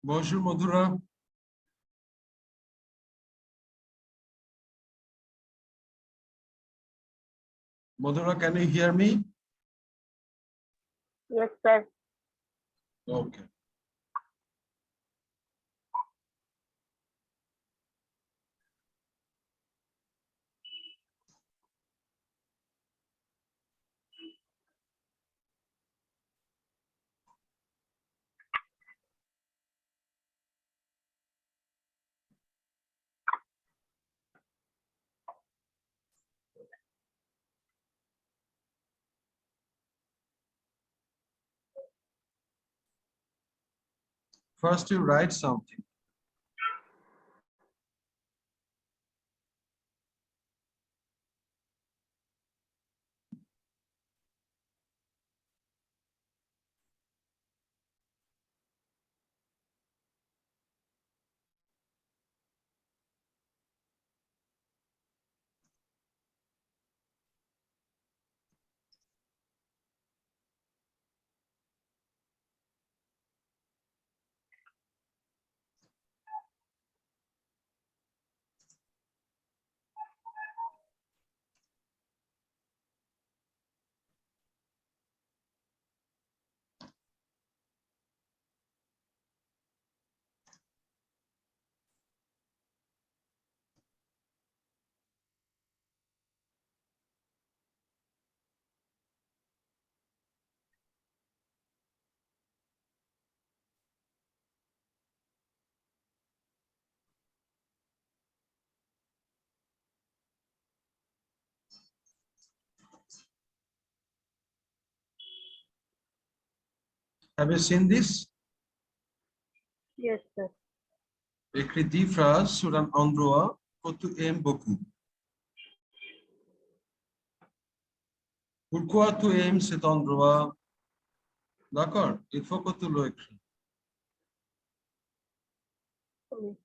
Bonjour, Madhura. Madhura, can you hear me? Yes, sir. Okay. First, you write something. Have you seen this? Yes, sir. Écrit 10 phrases sur un endroit que tu aimes beaucoup. Pourquoi tu aimes cet endroit? D'accord, il faut que tu l'écris. Oui.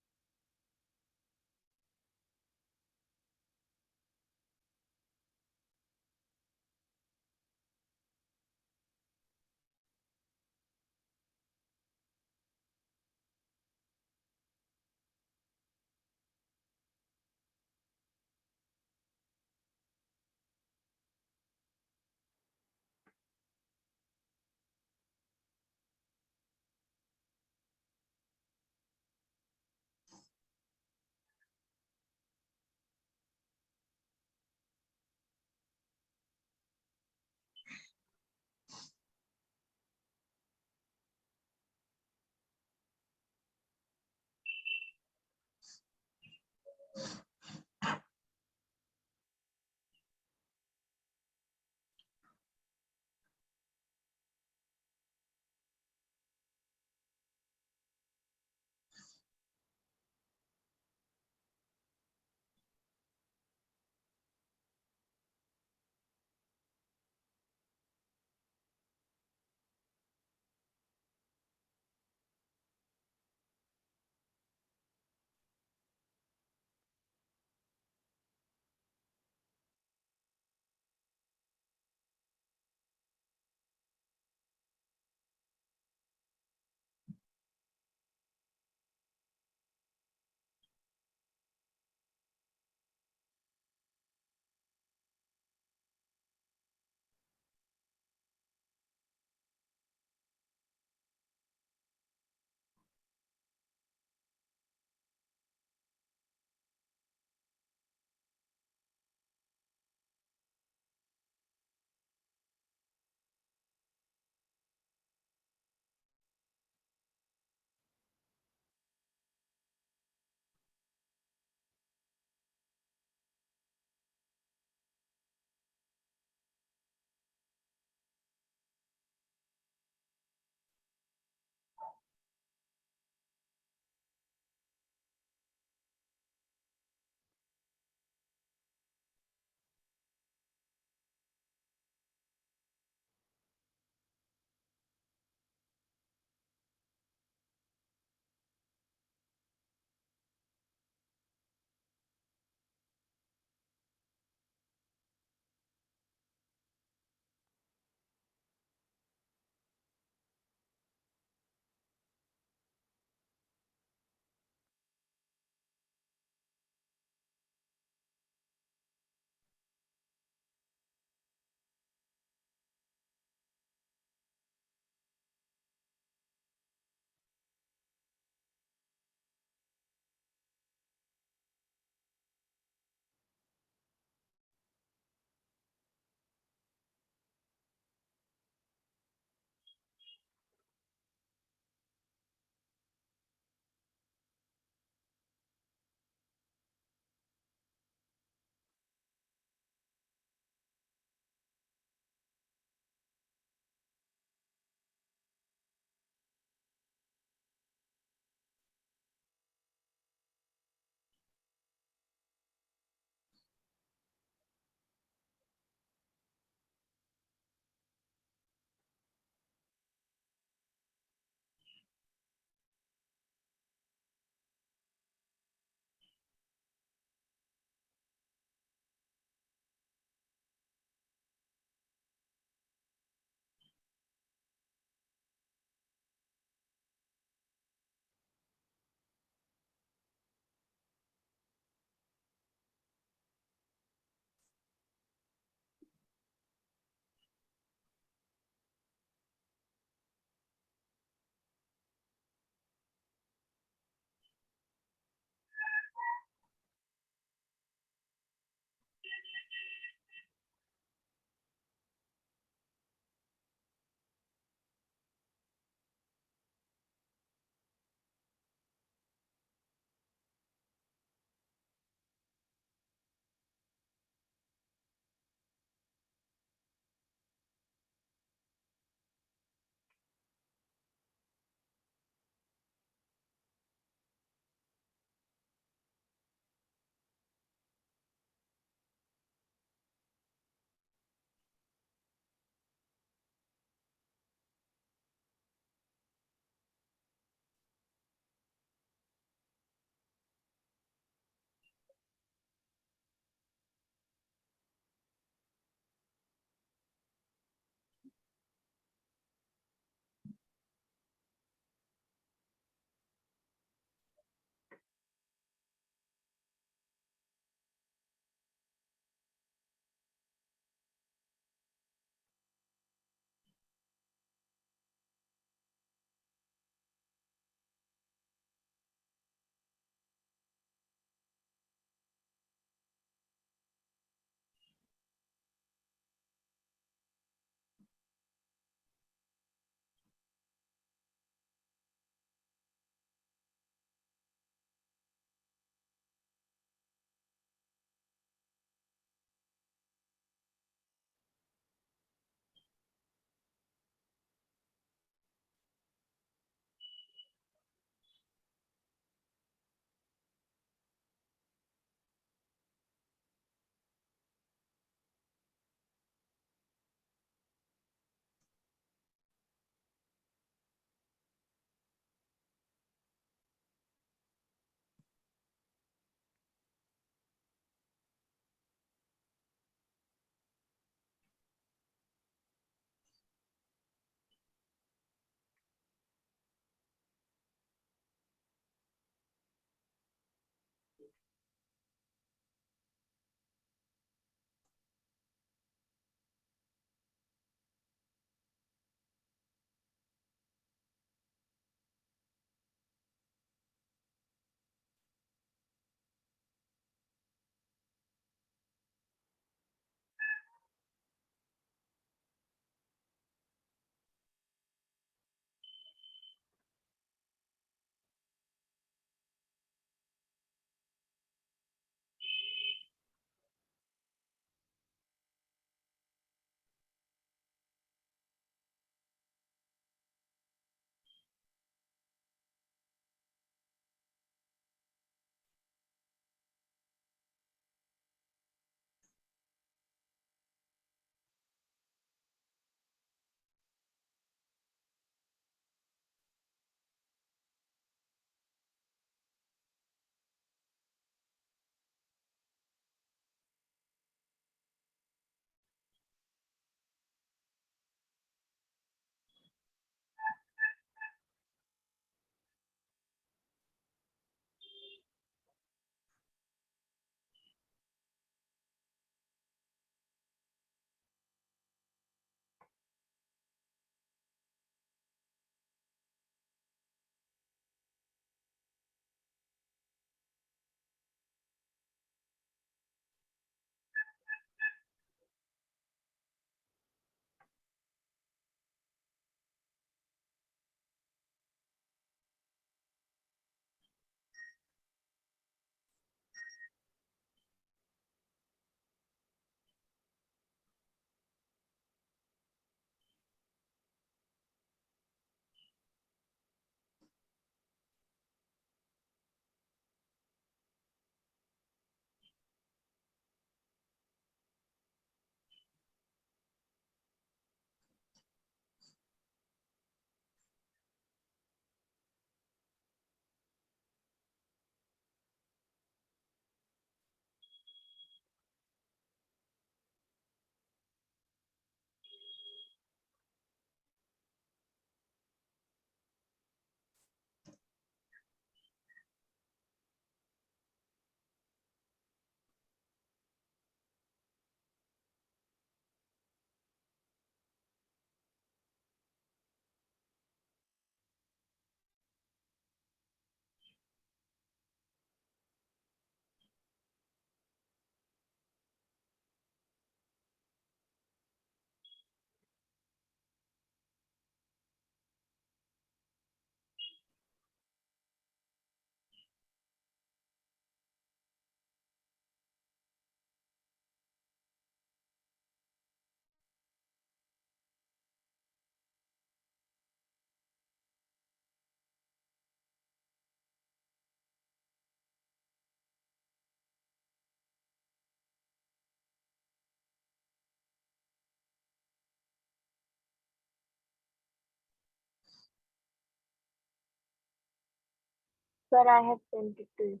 Sir, I have sent it to you.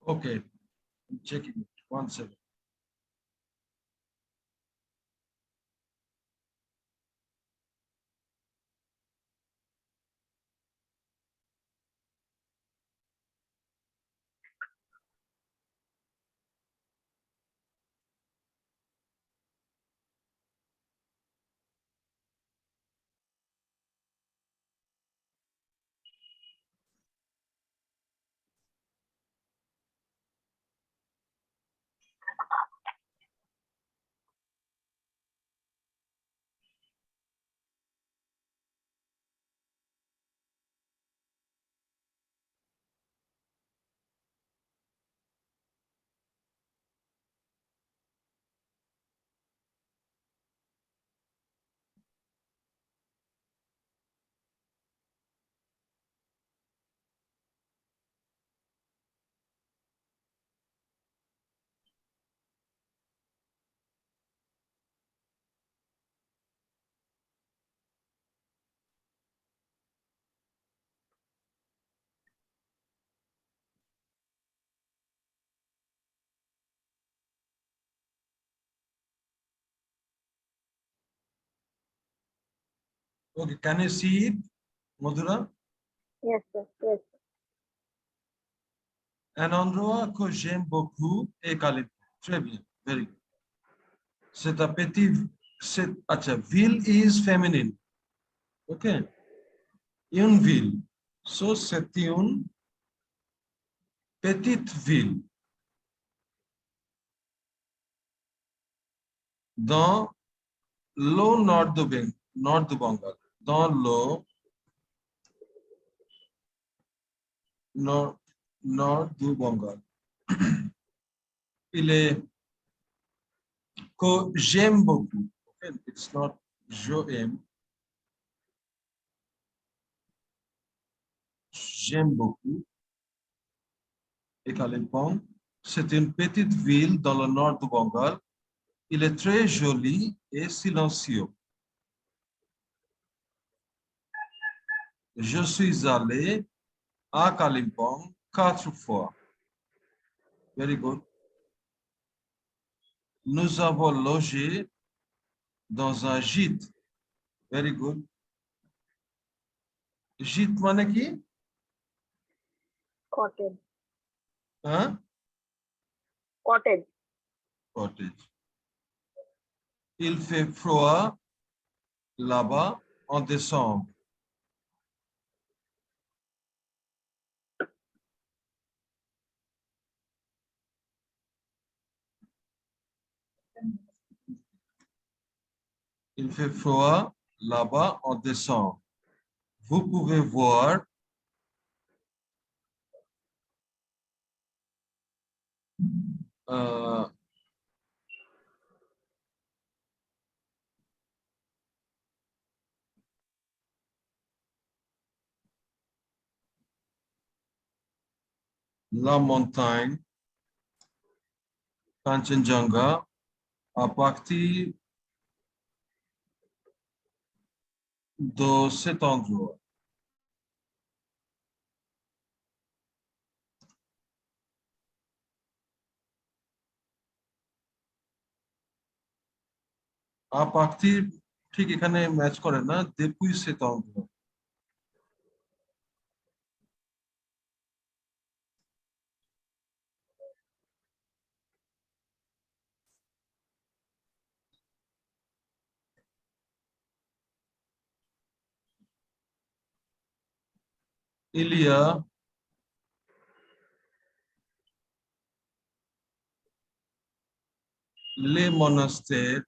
Okay, I'm checking it. 1 second. Okay, can you see it, Madhura? Yes, sir. Yes. Un endroit que j'aime beaucoup est Californie. Très bien, very good. C'est un petit, acha, ville is feminine. Ok, une ville. So, c'est une petite ville dans le nord du Bengale. Dans le nord du Bengale. Il est que j'aime beaucoup. Okay? It's not je aime. J'aime beaucoup. Et Kalimpong, c'est une petite ville dans le nord du Bengale. Il est très joli et silencieux. Je suis allé à Kalimpong 4 fois. Very good. Nous avons logé dans un gîte. Very good. Gîte মানে কি? Cottage. Hein? Cottage. Cottage. Il fait froid là-bas en décembre. Il fait froid là-bas en décembre. Vous pouvez voir euh, la montagne Kanchenjunga à partir de cet endroit. À partir, ঠিক এখানে match করে না, depuis cet endroit. Il y a les monastères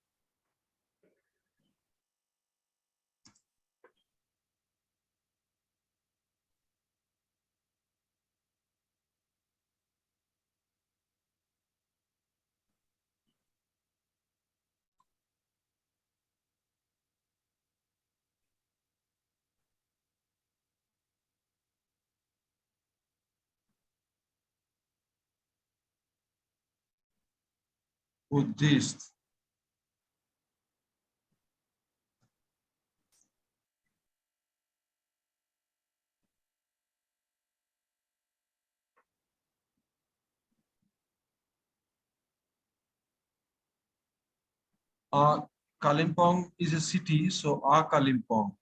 bouddhistes. Kalimpong is a city, so Kalimpong.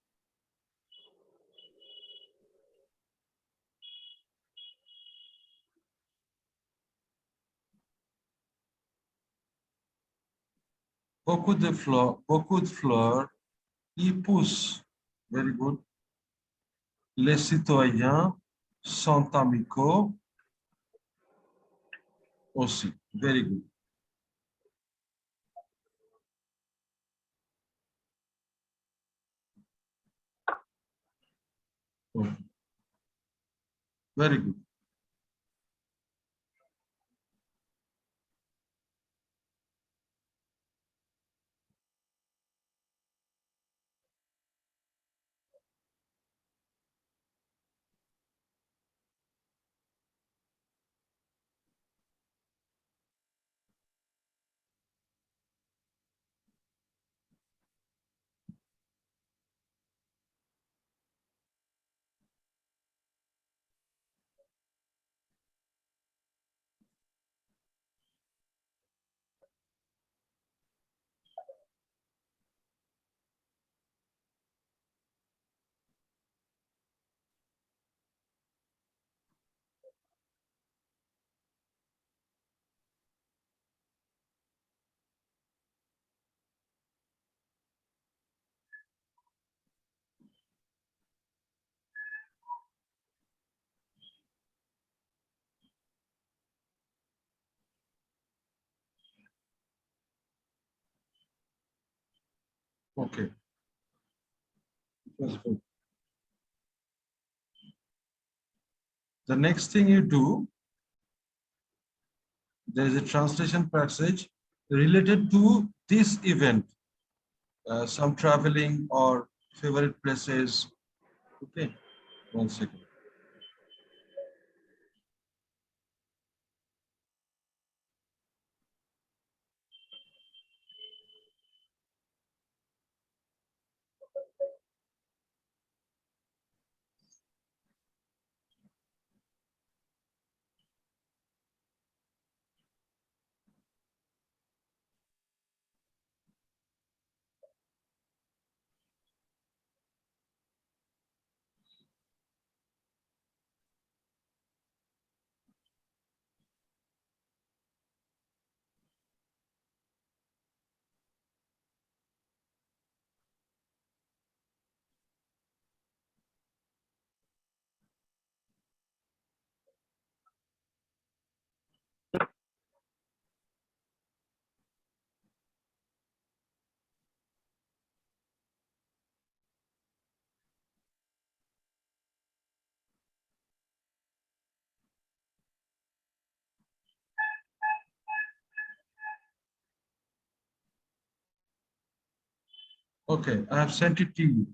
Beaucoup de fleurs, y poussent. Very good. Les citoyens sont amicaux aussi. Very good. Okay. Very good. Okay. That's good. The next thing you do, there is a translation passage related to this event, some traveling or favorite places. Okay, 1 second. Okay, I have sent it to you.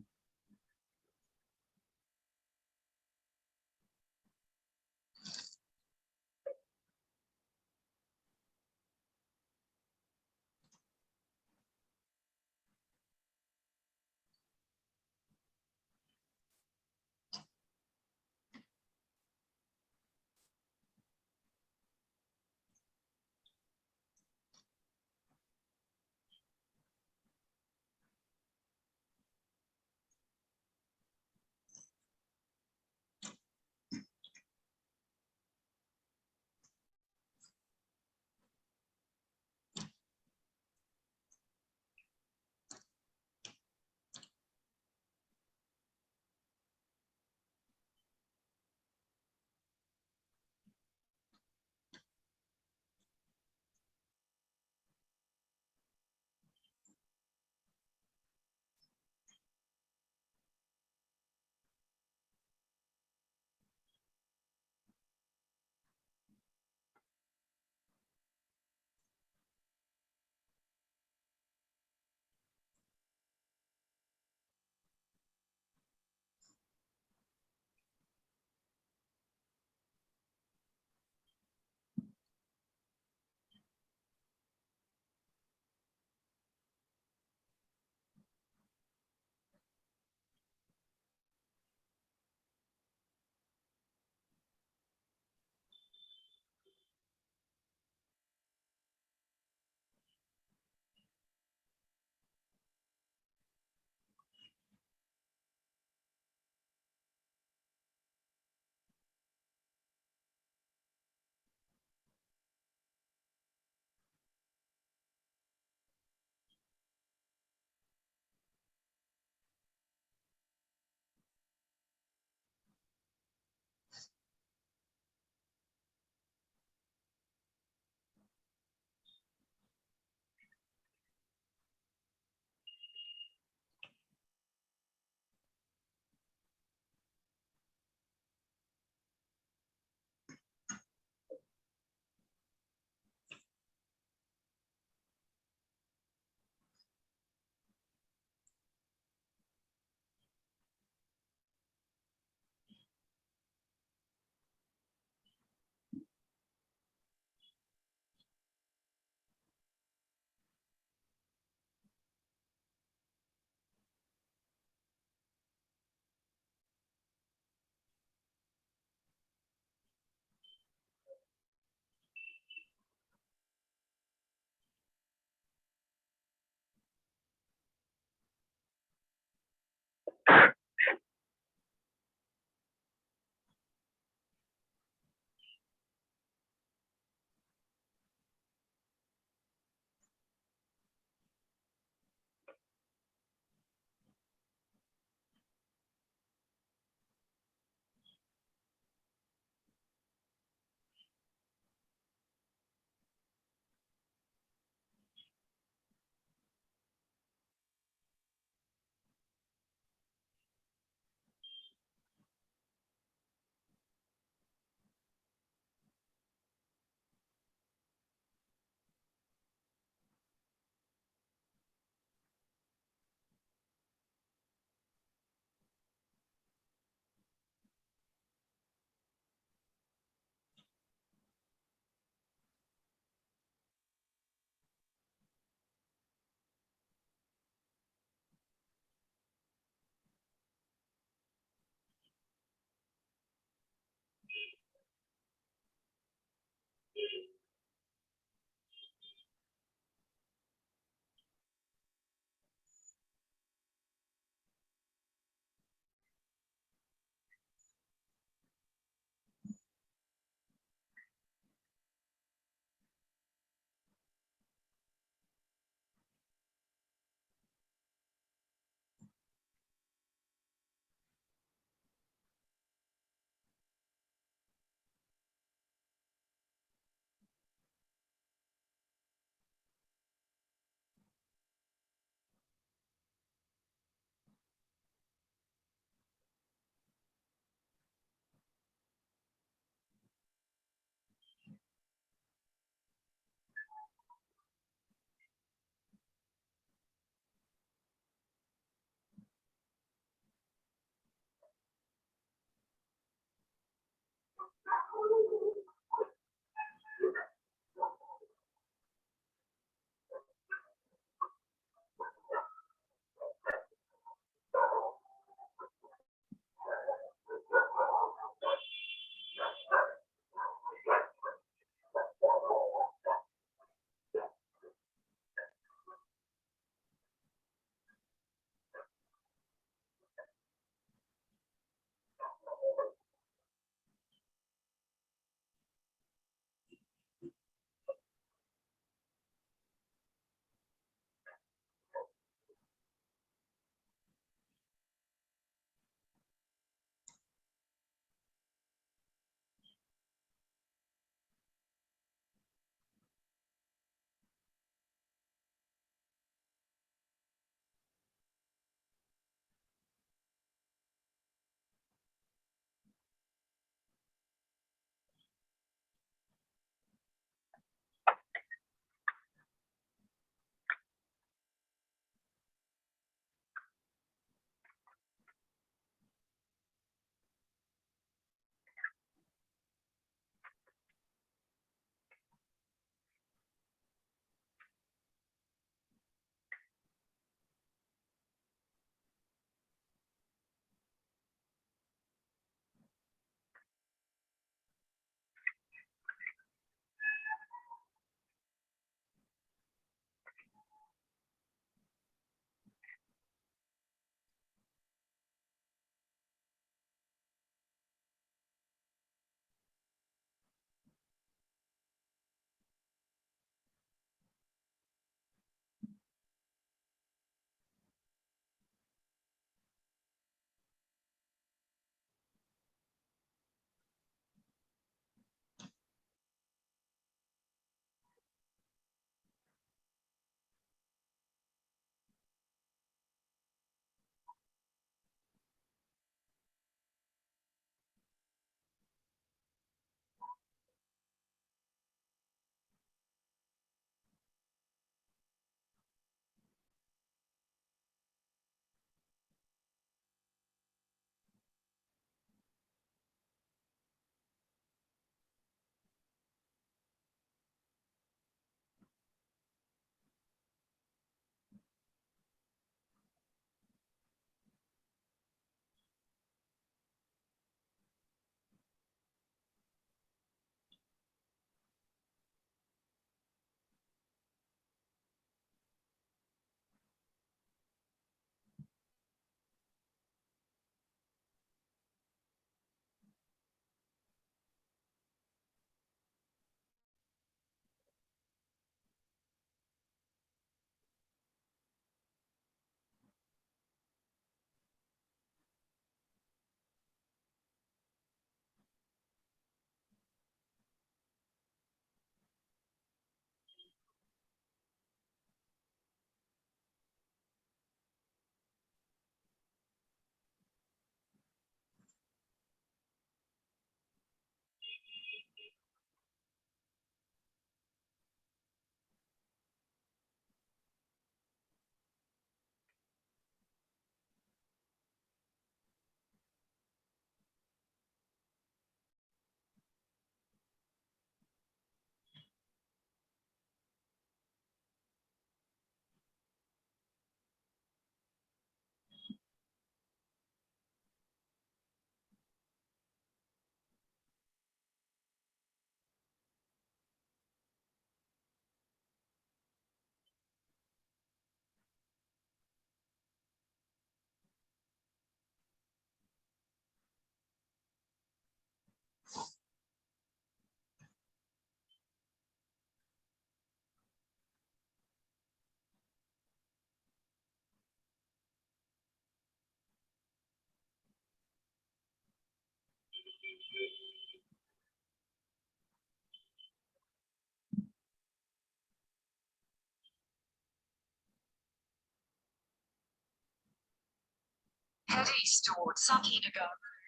Head east toward Sakinagar Road.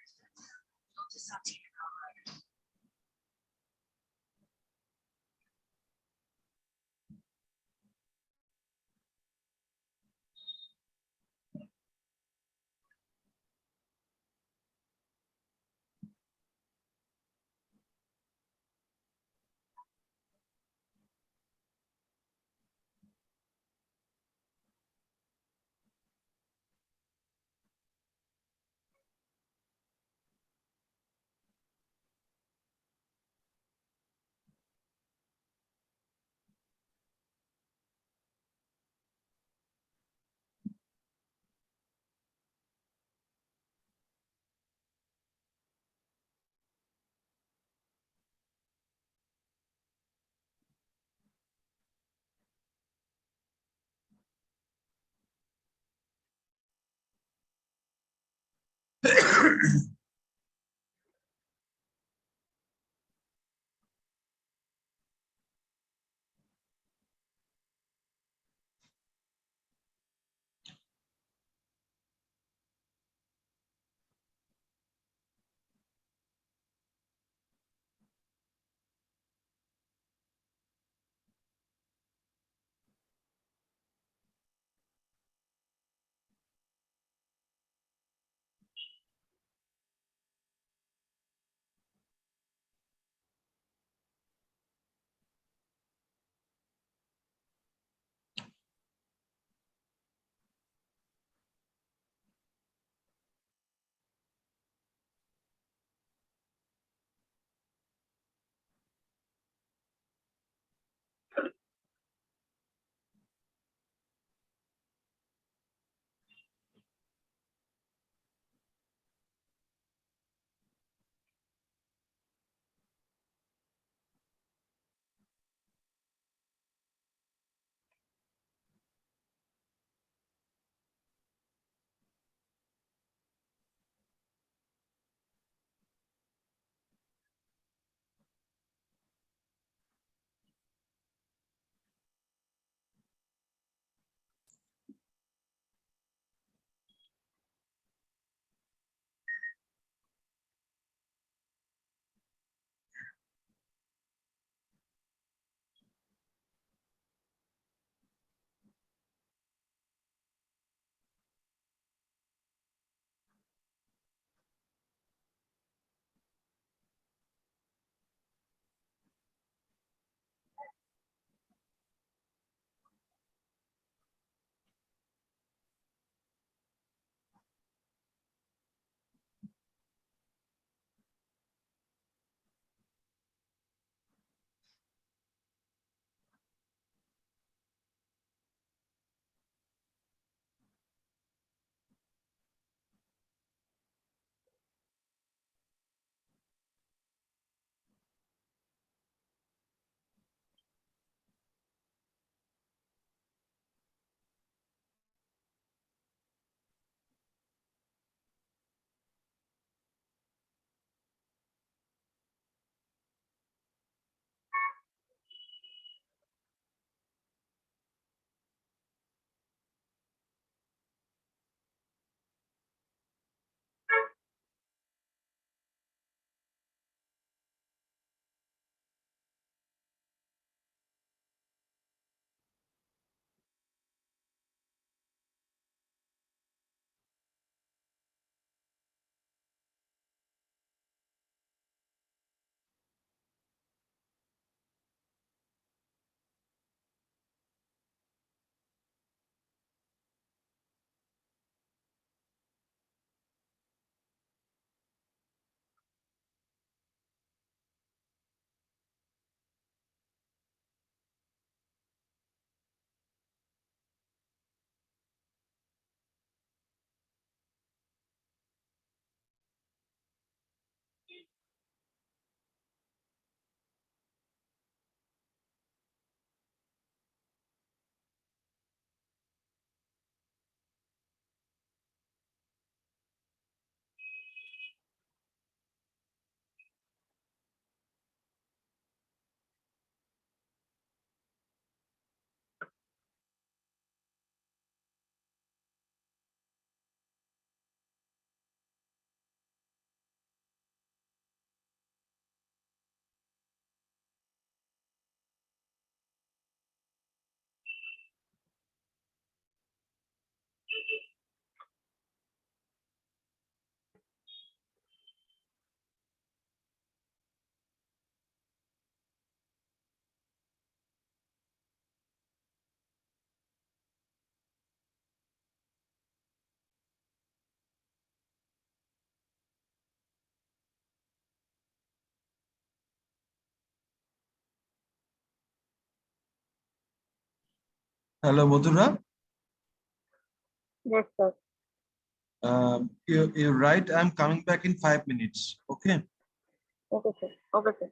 Onto Sakinagar Road. Hello, Madhura. Yes, sir. You're right. I'm coming back in 5 minutes. Okay. Okay, sir. Okay, sir.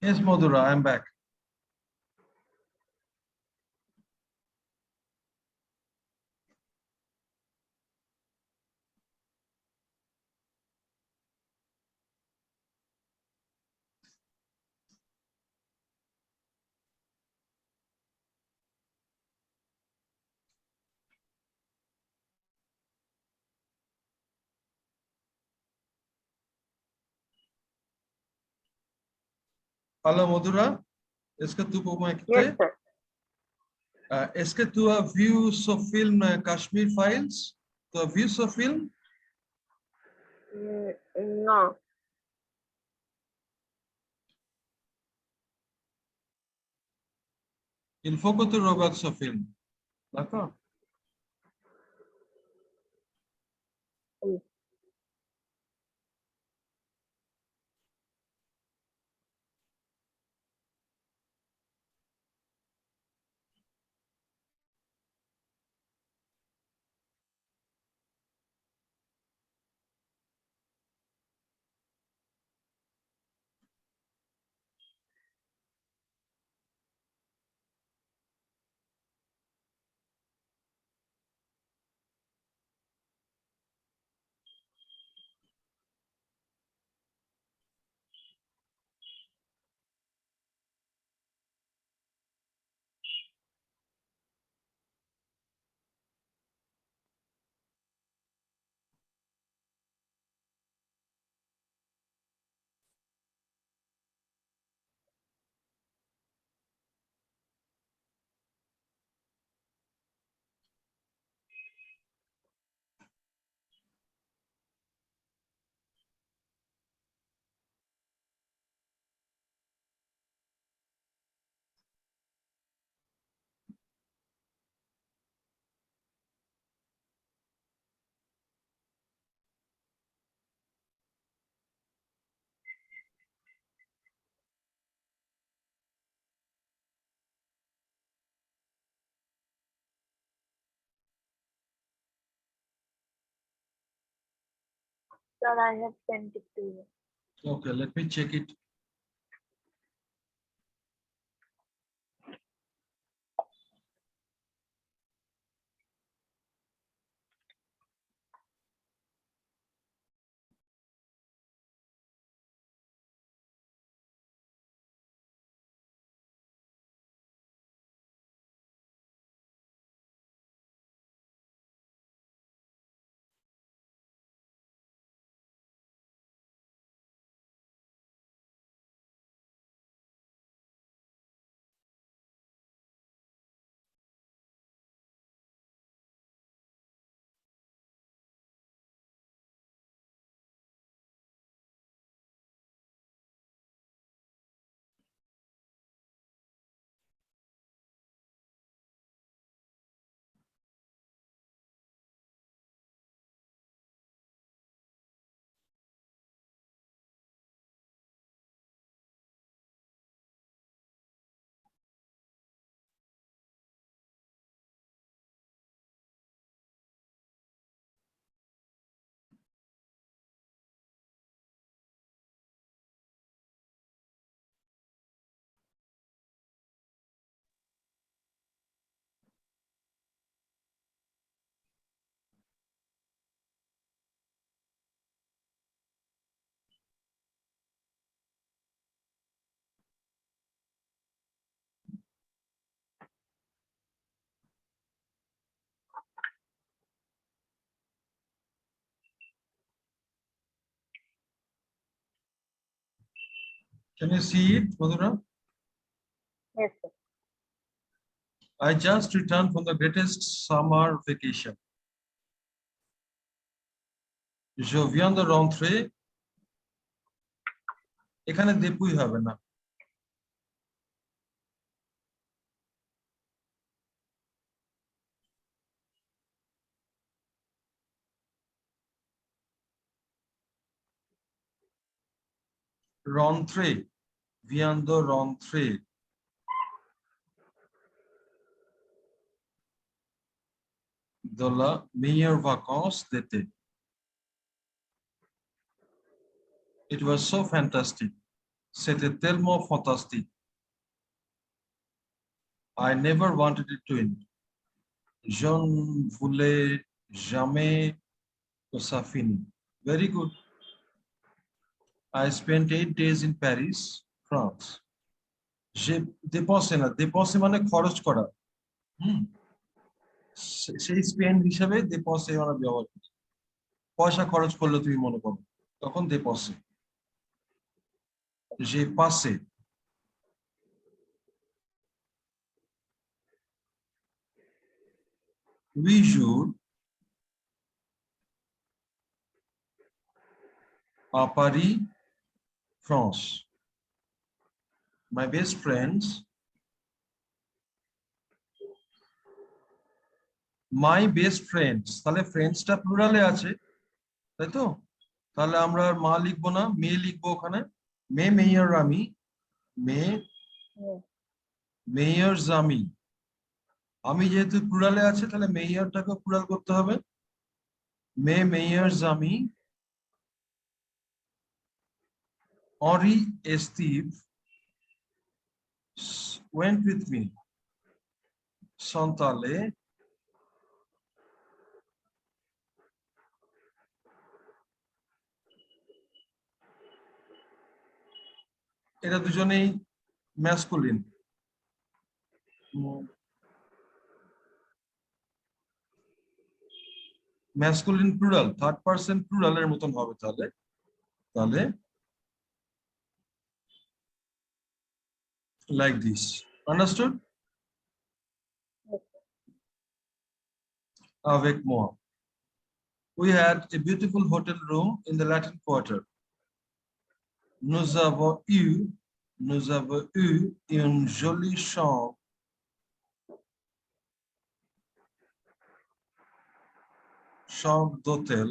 Yes, Madhura, I'm back. Hello, Madhura. Est-ce que tu peux Yes, m'écouter? sir. Est-ce que tu as vu ce film Kashmir Files? Tu as vu ce film? Non. Il faut que tu regardes ce film. D'accord? Oui. Sir, I have sent it to you. Okay, let me check it. Can you see it, Madhura? Yes, sir. I just returned from the greatest summer vacation. Je viens de rentrer. এখানে দেপুই হবে না। Rentré, vient de rentrer. De la meilleure vacances d'été. It was so fantastic. C'était tellement fantastique. I never wanted it to end. Je ne voulais jamais que ça finisse. Very good. I spent 8 days in Paris, France. J'ai dépensé না, dépensé মানে খরচ করা। সেই spend হিসাবে dépensé আমরা ব্যবহার করি। পয়সা খরচ করলে তুমি মনে করো, তখন dépensé. J'ai passé. we should à Paris, France. My best friends, my best friends, তাহলে ফ্রেন্ডসটা প্লুরালে আছে, তাই তো? তাহলে আমরা আর মা লিখবো না, মেয়ে লিখবো ওখানে। মে মেয়র আমি, মে Yes. মেয়র জামি। আমি যেহেতু প্লুরালে আছে তাহলে মেয়রটাকে প্লুরাল করতে হবে। মে মেয়র জামি Henri et Steve went with me. সন্তালে এরা দুজনেই masculine. Masculine plural, third person প্লুরালের মতন হবে তাহলে। তাহলে like this. Understood? Yes. Avec moi. We had a beautiful hotel room in the Latin Quarter. Nous avons eu une jolie chambre d'hôtel.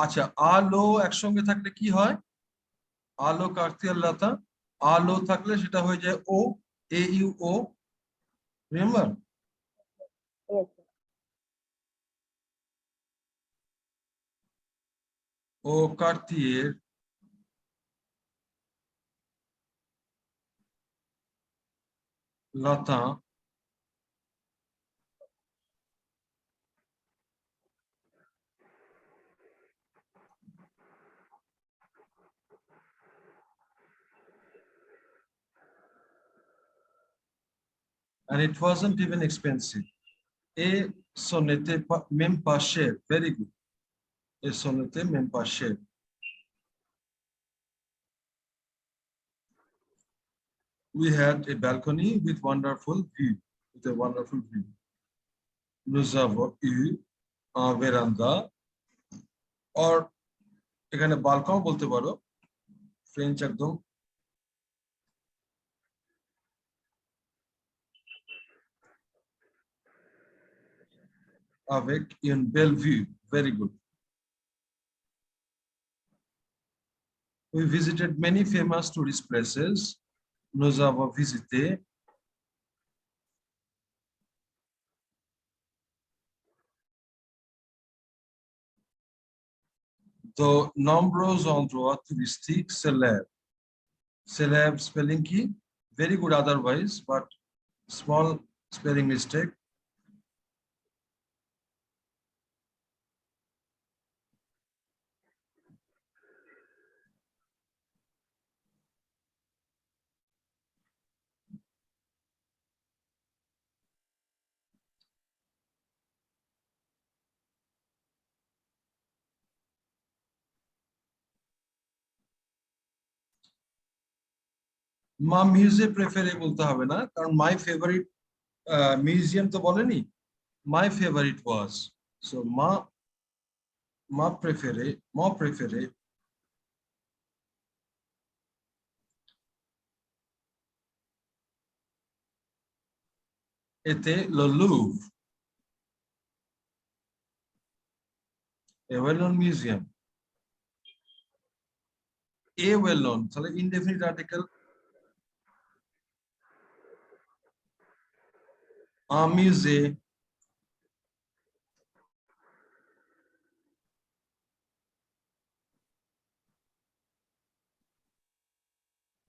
আচ্ছা, আলো একসঙ্গে থাকলে কি হয়? আলো কার্তিয়াল লতা, আলো থাকলে সেটা হয়ে যায় O, A U O. Remember? Yes. ও কার্তিয়ের লতা and it wasn't even expensive. Et ce n'était pas même pas cher. Very good. Et ce n'était même pas cher. We had a balcony with wonderful view. With a wonderful view. Nous avons eu un veranda or এখানে balcon বলতে পারো, French একদম। Avec une belle view. Very good. We visited many famous tourist places. Nous avons visité de nombreux endroits touristiques célèbres. Celeb spelling key, very good otherwise, but small spelling mistake. মা museum প্রেফারে বলতে হবে না, কারণ my favourite museum তো বলেনি, my favourite was. So মা প্রেফারে এতে le Louvre, a well-known museum. A well-known, তাহলে indefinite article, un musée,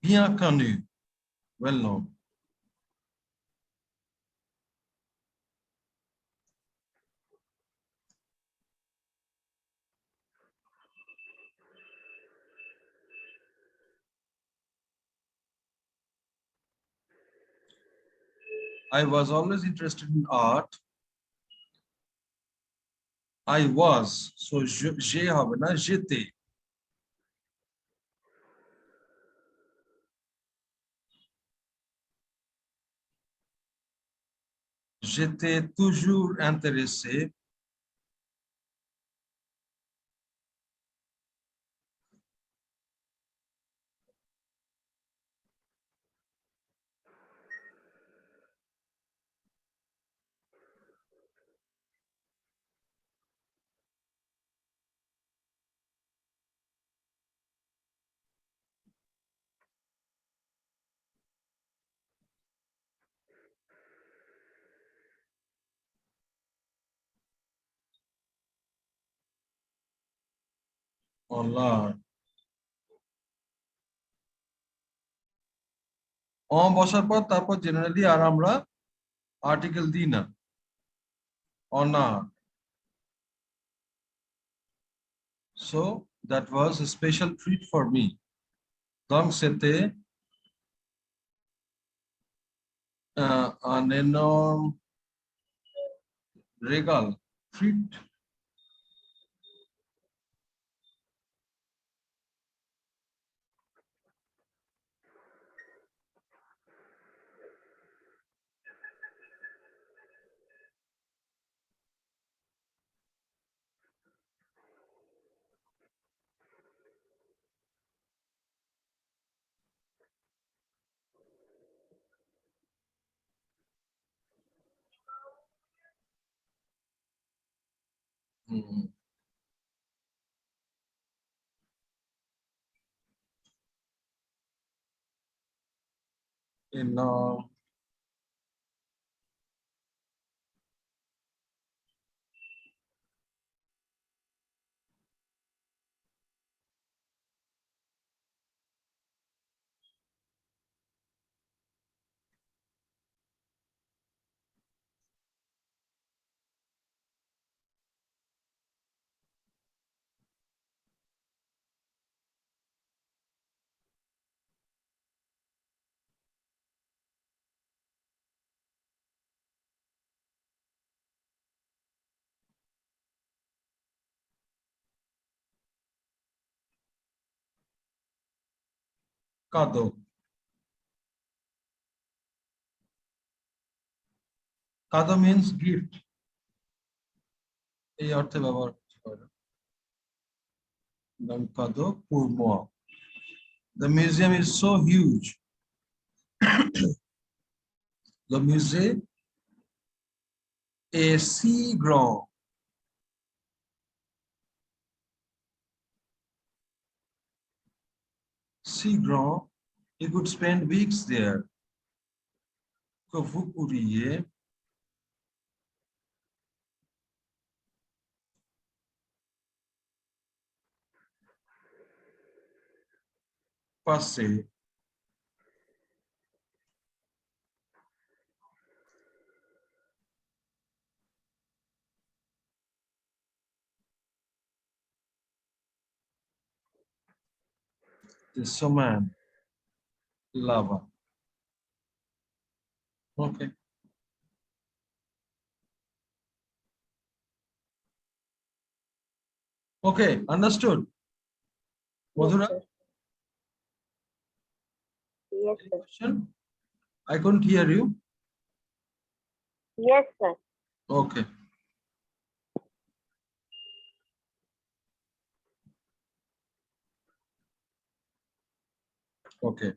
bien connu, well-known. I was always interested in art. I was. So, j'ai হবে না, j'étais. J'étais toujours intéressé. En l'art. En বসার পর তারপর generally আর আমরা article দিই না। En art. So that was a special treat for me. Donc c'était un énorme régal, treat. Hmm. Énorme. Cadeau. Cadeau means gift. এই অর্থে ব্যবহার করতে পারে। Donc cadeau pour moi. The museum is so huge. Le musée est si grand. Si grand, you could spend weeks there. Que vous pourriez passer des semaines là-bas. Okay. Okay, understood. Madhura, sir. Yes, any sir. question? I couldn't hear you. Yes, sir. Okay. Okay.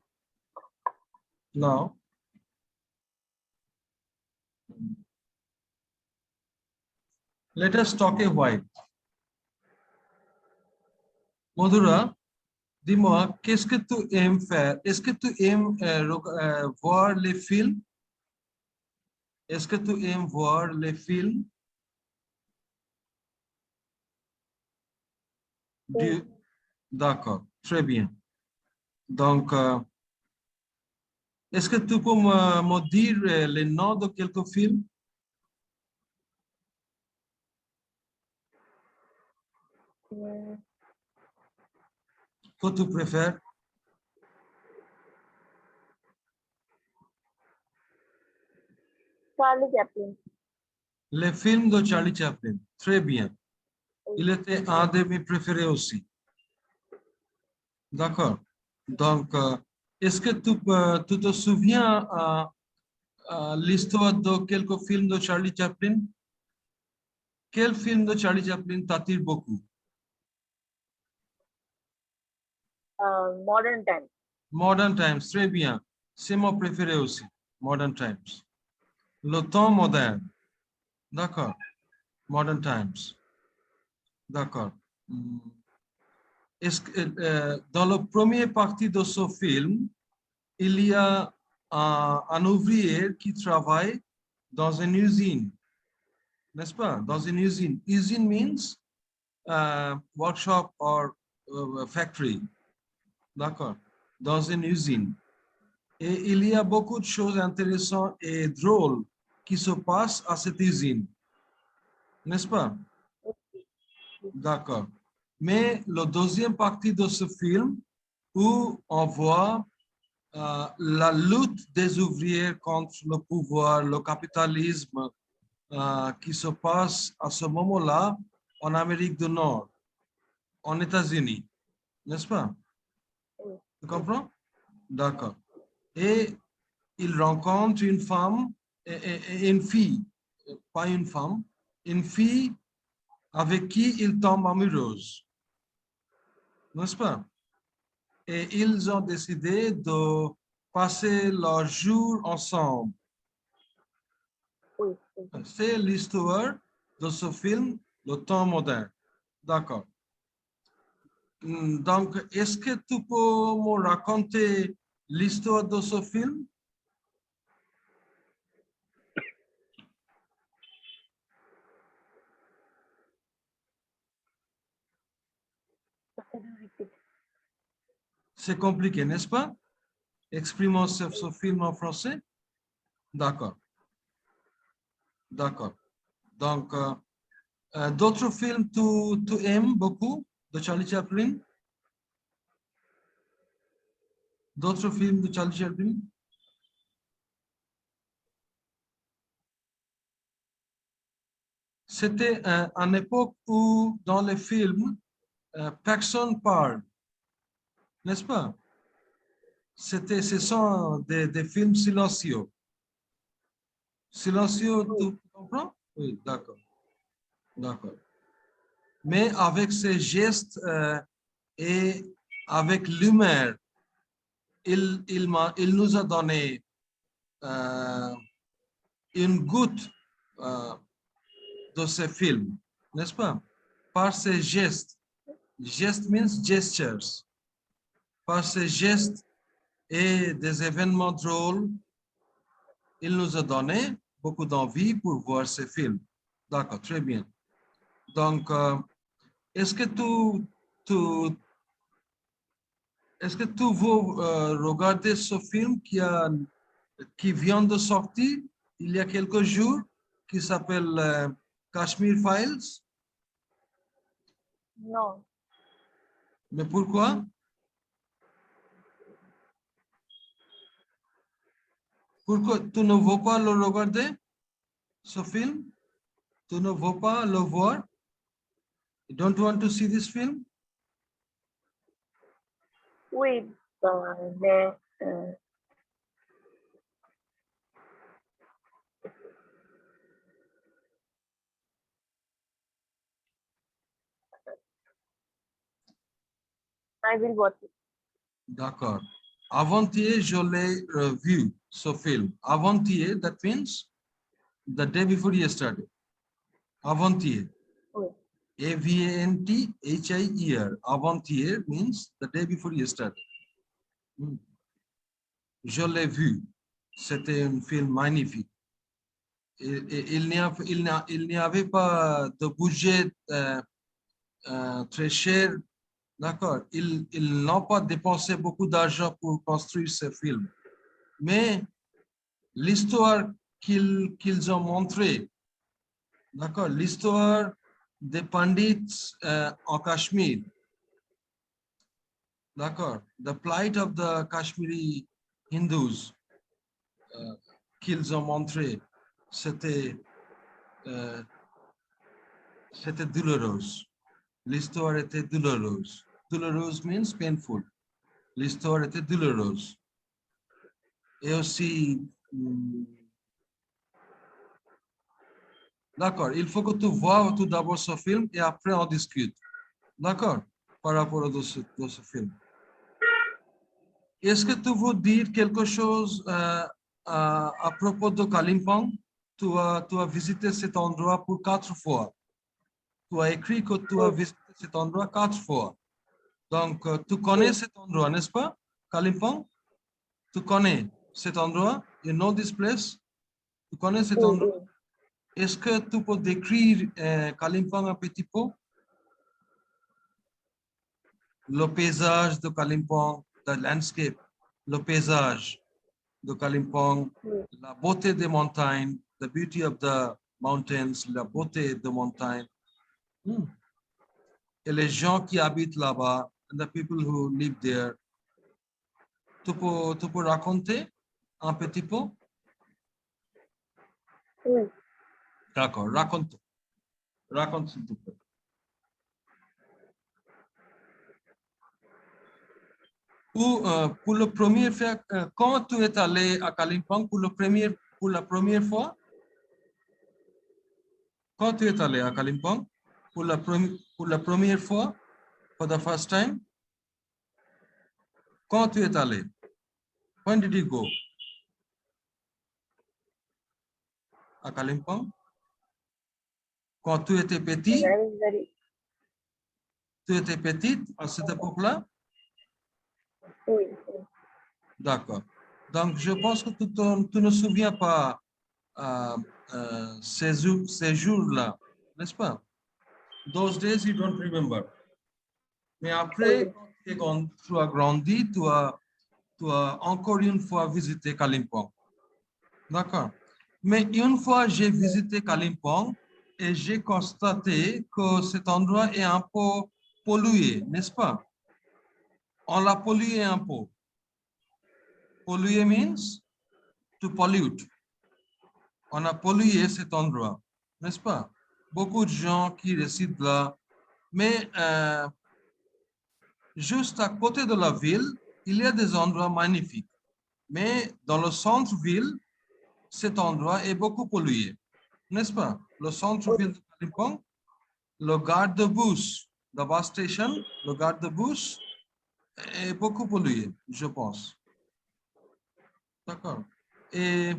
Now, let us talk a while. Madhura, dis-moi, qu'est-ce que tu aimes faire? Est-ce que tu aimes voir les films? Est-ce que tu aimes voir les films? Oui. D'accord, très bien. Donc, est-ce que tu peux me dire les noms de quelques films Mm, que tu préfères? Charlie Chaplin. Les films de Charlie Chaplin. Très bien. Il était un de mes préférés aussi. D'accord. Donc, est-ce que tu te souviens l'histoire de quelques films de Charlie Chaplin? Quel film de Charlie Chaplin t'attire beaucoup? Modern Times. Modern Times, très bien. C'est mon préféré aussi. Modern Times. Le temps moderne. D'accord. Modern Times. D'accord. Hmm. Est-ce que, dans la première partie de ce film, il y a un ouvrier qui travaille dans une usine, n'est-ce pas? Dans une usine. Usine means workshop or factory. D'accord. Dans une usine. Et il y a beaucoup de choses intéressantes et drôles qui se passent à cette usine. N'est-ce pas? D'accord. Mais la deuxième partie de ce film, où on voit la lutte des ouvriers contre le pouvoir, le capitalisme qui se passe à ce moment-là en Amérique du Nord, en États-Unis. N'est-ce pas? Tu comprends? D'accord. Et il rencontre une femme et une fille, pas une femme, une fille avec qui il tombe amoureuse. N'est-ce pas? Et ils ont décidé de passer leurs jours ensemble. Oui, oui. C'est l'histoire de ce film, Le temps moderne. D'accord. Donc, est-ce que tu peux me raconter l'histoire de ce film? C'est compliqué, n'est-ce pas? Exprimons ce film en français. D'accord. D'accord. Donc, d'autres films tu aimes beaucoup de Charlie Chaplin? D'autres films de Charlie Chaplin? C'était une époque où, dans les films, personne parle, n'est-ce pas? Ce sont des films silencieux. Silencieux, tu comprends? Oui, d'accord. D'accord. Mais avec ces gestes et avec l'humeur, il nous a donné une goutte de ce film, n'est-ce pas? Par ces gestes. Gestes means gestures. Par ces gestes et des événements drôles, il nous a donné beaucoup d'envie pour voir ce film. D'accord, très bien. Donc, est-ce que tu veux regarder ce film qui vient de sortir il y a quelques jours, qui s'appelle Kashmir Files? No, Mais pourquoi? Pourquoi tu ne veux pas le regarder, ce film? Tu ne veux pas le voir? You don't want to see this film? oui, mais I will watch it. D'accord. Avant-hier, je l'ai vu, ce film. Avant-hier, that means the day before yesterday. Avant-hier. Oui, Avant-hier. Avant-hier means the day before yesterday. Je l'ai vu. C'était un film magnifique. Il n'y avait pas de budget très cher. D'accord. Ils n'ont pas dépensé beaucoup d'argent pour construire ce film. Mais l'histoire qu'ils ont montrée, d'accord, l'histoire des pandits en Cachemire, d'accord, the plight of the Kashmiri Hindus qu'ils ont montré, c'était euh, c'était douloureuse. L'histoire était douloureuse. Douloureuse means painful. L'histoire était douloureuse. Et aussi, d'accord, il faut que tu vois tout d'abord ce film et après on discute. D'accord, par rapport à ce film. Est-ce que tu veux dire quelque chose à propos de Kalimpong? Tu as visité cet endroit pour 4 fois. Tu as écrit que tu as visité cet endroit 4 fois. Donc, tu connais cet endroit, n'est-ce pas, Kalimpong? Tu connais cet endroit? You know this place? Tu connais cet Oui, endroit? oui. Est-ce que tu peux décrire Kalimpong un petit peu? Le paysage de Kalimpong, the landscape, le paysage de Kalimpong, Oui. la beauté des montagnes, the beauty of the mountains, la beauté des montagnes. Et les gens qui habitent là-bas, and the people who live there. Tu peux raconter un petit peu? Oui. D'accord, raconte. Raconte s'il te plaît. Pour le premier fois, quand tu es allé à Kalimpong pour la première fois? Quand tu es allé à Kalimpong pour la première fois, for the first time? Quand tu es allé? When did you go? À Kalimpong? Quand tu étais petit? That is very. Tu étais petite à cette époque-là? Oui. Oui. D'accord. Donc, je pense que tu ne souviens pas ces jours-là, n'est-ce pas? Those days you don't remember. Mais après, quand tu as grandi, tu as encore une fois visité Kalimpong. D'accord. Mais une fois, j'ai visité Kalimpong et j'ai constaté que cet endroit est un peu pollué, n'est-ce pas? On l'a pollué un peu. Pollué means to pollute. On a pollué cet endroit, n'est-ce pas? Beaucoup de gens qui résident là, mais juste à côté de la ville, il y a des endroits magnifiques. Mais dans le centre-ville, cet endroit est beaucoup pollué, n'est-ce pas? Le centre-ville de Kalimpong, le garde de bus, the bus station, le garde de bus est beaucoup pollué, je pense. D'accord. Et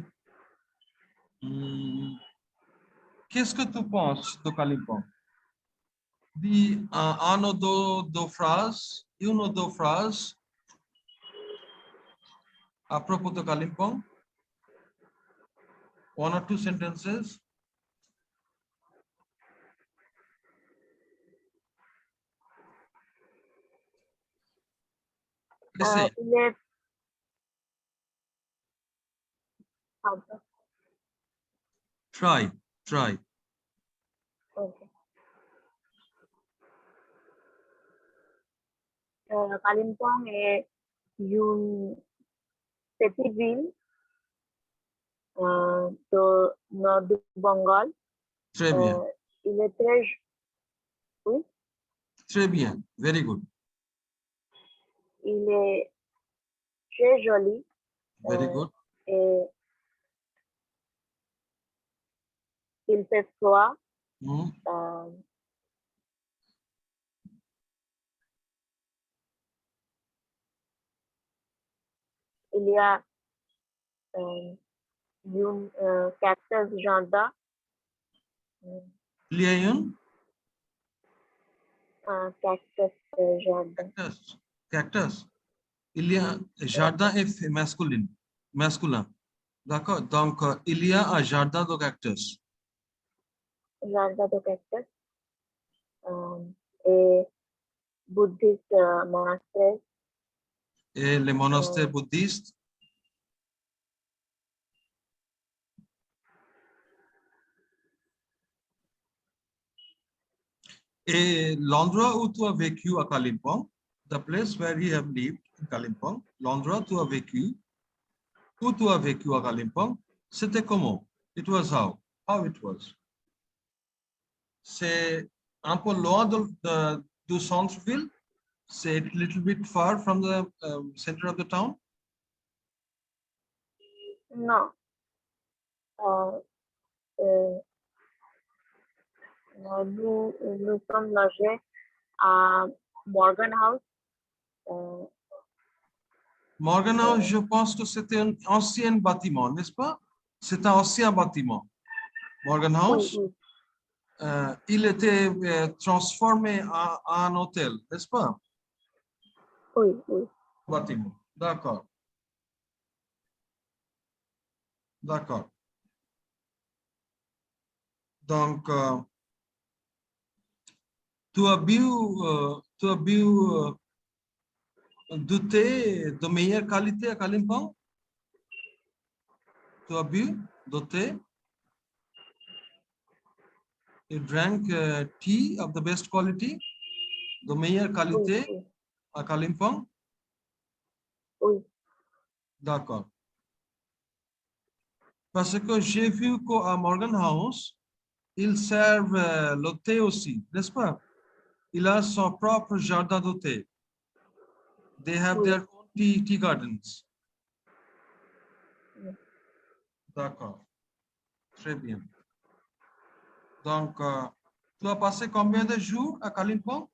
qu'est-ce que tu penses de Kalimpong? Dis un ou deux phrases, une ou deux phrases à propos de Kalimpong. One or two sentences. Essaye. Il est. Pardon. Try. Ok. Kalimpong est une petite ville de nord du Bengale. Très bien. Il est très. Oui. Très bien. Very good. Il est très joli. Very good. Et il fait froid. Il y a une cactus jardin. Il y a une Cactus jardin. cactus. Il y a jardin est masculin. D'accord. Donc, il y a un jardin de cactus. Jardin de cactus. Et bouddhiste monastère. Et les monastères bouddhistes. Et l'endroit où tu as vécu à Kalimpong, the place where you have lived in Kalimpong, l'endroit où tu as vécu à Kalimpong, c'était comment? It was how? How it was? C'est un peu loin du centre-ville. C'est a little bit far from the center of the town. Non. Euh, nous sommes logés à Morgan House. Euh, Morgan House, je pense que c'était un ancien bâtiment, n'est-ce pas? C'est un ancien bâtiment. Morgan House, oui, il était transformé en un hôtel, n'est-ce pas? oui, oui. Bâtiment. D'accord. D'accord. Donc, tu as bu du thé de meilleure qualité à Kalimpong? Tu as bu du thé? You drank tea of the best quality, de meilleure qualité Oui, à Kalimpong? oui. D'accord. Parce que j'ai vu qu'à Morgan House, ils servent le thé aussi, n'est-ce pas? Il a son propre jardin de thé. They have Oui. their own tea gardens. Oui. D'accord. Très bien. Donc, tu as passé combien de jours à Kalimpong?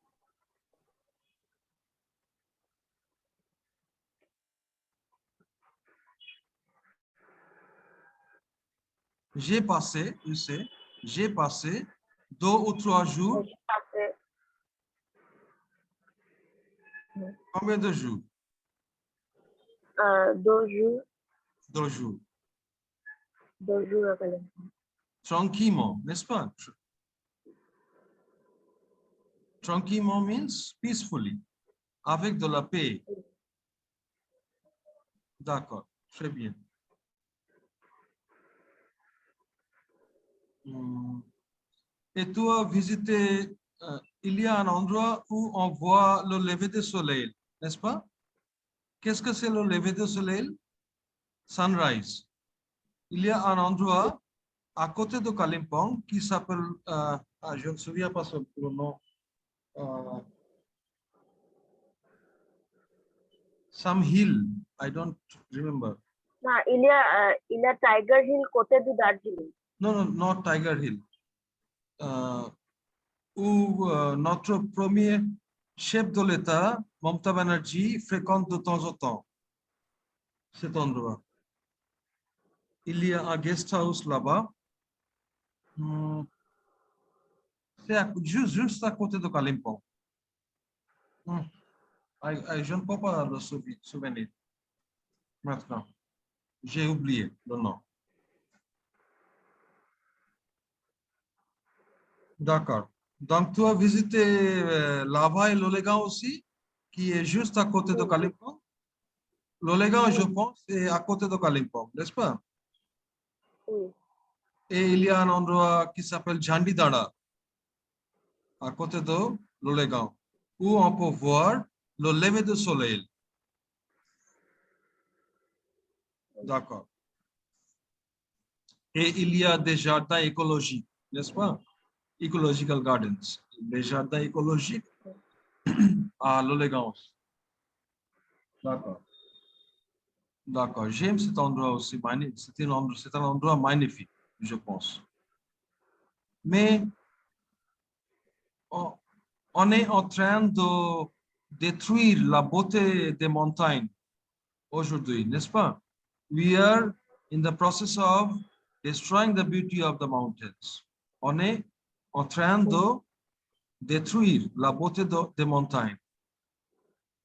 J'ai passé, je sais, j'ai passé 2 ou 3 jours. J'ai passé Combien de jours? 2 jours, 2 jours. 2 jours à Kalimpong. Tranquillement, n'est-ce pas? Tranquillement means peacefully, avec de la paix. D'accord, très bien. Et tu as visité, il y a un endroit où on voit le lever du soleil, n'est-ce pas? Qu'est-ce que c'est le lever du soleil? Sunrise. Il y a un endroit à côté de Kalimpong qui s'appelle, je ne me souviens pas son nom, some hill, I don't remember. Non, il y a Tiger Hill côté du Darjeeling. No, not Tiger Hill. Où notre premier chef de l'État, Mamata Banerjee, fréquente de temps en temps cet endroit. Il y a un guest house là-bas. C'est juste à côté de Kalimpong. Je ne peux pas le souvenir maintenant. J'ai oublié le nom. D'accord. Donc, tu as visité Lava et Lolegan aussi, qui est juste à côté de Kalimpong. Lolegan, je pense, est à côté de Kalimpong, n'est-ce pas? Oui. Et il y a un endroit qui s'appelle Jhandidara, à côté de Lolegan, où on peut voir le lever du soleil. D'accord. Et il y a des jardins écologiques, n'est-ce pas? Ecological gardens. Des jardins écologiques à Lolegan. D'accord. D'accord. J'aime cet endroit aussi. C'est un endroit magnifique, je pense. Mais on est en train de détruire la beauté des montagnes aujourd'hui, n'est-ce pas? We are in the process of destroying the beauty of the mountains. On est en train de détruire la beauté des montagnes.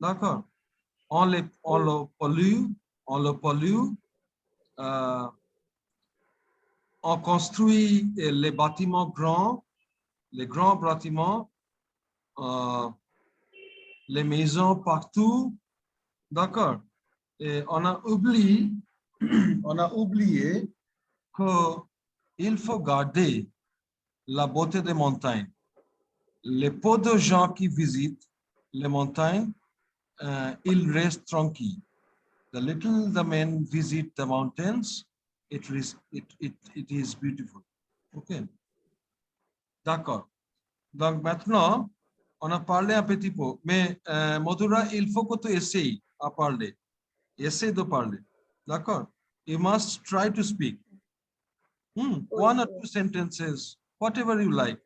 D'accord? On le pollue, on construit les bâtiments grands, les grands bâtiments, les maisons partout. D'accord? Et on a oublié qu'il faut garder la beauté des montagnes. Les peu de gens qui visitent les montagnes, ils restent tranquilles. The little the men visit the mountains, it is beautiful. OK? D'accord. Donc maintenant, on a parlé un petit peu, mais Madhura, il faut que tu essayes à parler. Essaye de parler. D'accord? You must try to speak. One or two sentences, whatever you like.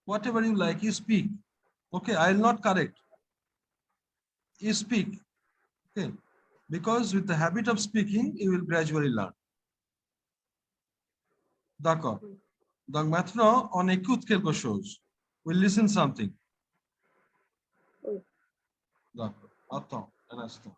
Whatever you like, you speak. Okay, I will not correct. You speak. Okay. Because with the habit of speaking, you will gradually learn. D'accord. Donc maintenant, on écoute quelque chose. We'll listen something. D'accord. Attends un instant.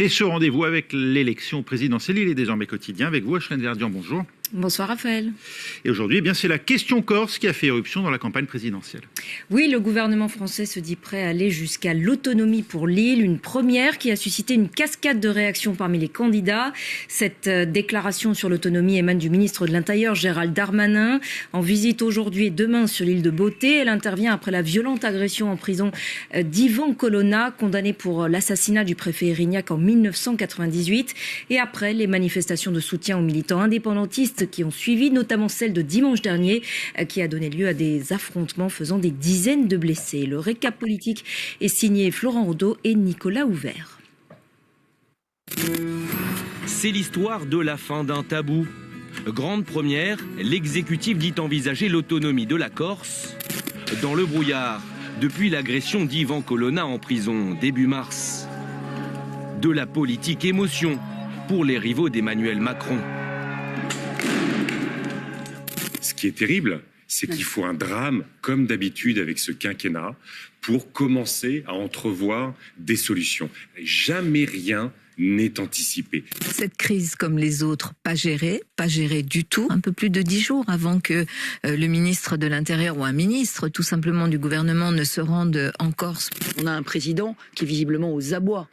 Et ce rendez-vous avec l'élection présidentielle, il est désormais quotidien. Avec vous, Ashlen Verdian, bonjour. Bonsoir Raphaël. Et aujourd'hui, eh bien, c'est la question Corse qui a fait éruption dans la campagne présidentielle. Oui, le gouvernement français se dit prêt à aller jusqu'à l'autonomie pour l'île, une première qui a suscité une cascade de réactions parmi les candidats. Cette déclaration sur l'autonomie émane du ministre de l'Intérieur, Gérald Darmanin. En visite aujourd'hui et demain sur l'île de Beauté, elle intervient après la violente agression en prison d'Ivan Colonna, condamné pour l'assassinat du préfet Erignac en 1998, et après les manifestations de soutien aux militants indépendantistes qui ont suivi, notamment celle de dimanche dernier, qui a donné lieu à des affrontements faisant des dizaines de blessés. Le récap politique est signé Florent Rodeau et Nicolas Ouvert. C'est l'histoire de la fin d'un tabou. Grande première, l'exécutif dit envisager l'autonomie de la Corse dans le brouillard depuis l'agression d'Ivan Colonna en prison début mars. De la politique émotion pour les rivaux d'Emmanuel Macron. Ce qui est terrible, c'est qu'il faut un drame, comme d'habitude avec ce quinquennat, pour commencer à entrevoir des solutions. Jamais rien n'est anticipé. Cette crise, comme les autres, pas gérée du tout. Un peu plus de 10 jours avant que le ministre de l'Intérieur ou un ministre, tout simplement, du gouvernement ne se rende en Corse. On a un président qui est visiblement aux abois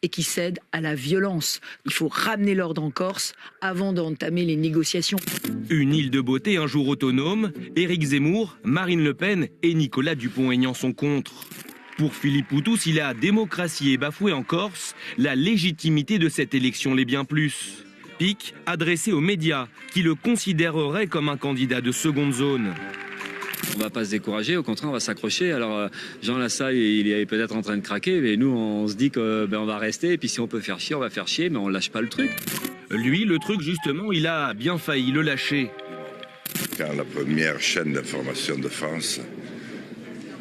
et qui cède à la violence. Il faut ramener l'ordre en Corse avant d'entamer les négociations. Une île de beauté un jour autonome, Éric Zemmour, Marine Le Pen et Nicolas Dupont-Aignan sont contre. Pour Philippe Poutou, si la démocratie est bafouée en Corse, la légitimité de cette élection l'est bien plus. Pic adressé aux médias qui le considéreraient comme un candidat de seconde zone. On ne va pas se décourager, au contraire on va s'accrocher. Alors Jean Lassalle il est peut-être en train de craquer, mais nous on se dit qu'on va rester et puis si on peut faire chier, on va faire chier, mais on lâche pas le truc. Lui, le truc justement, il a bien failli le lâcher. Quand la première chaîne d'information de France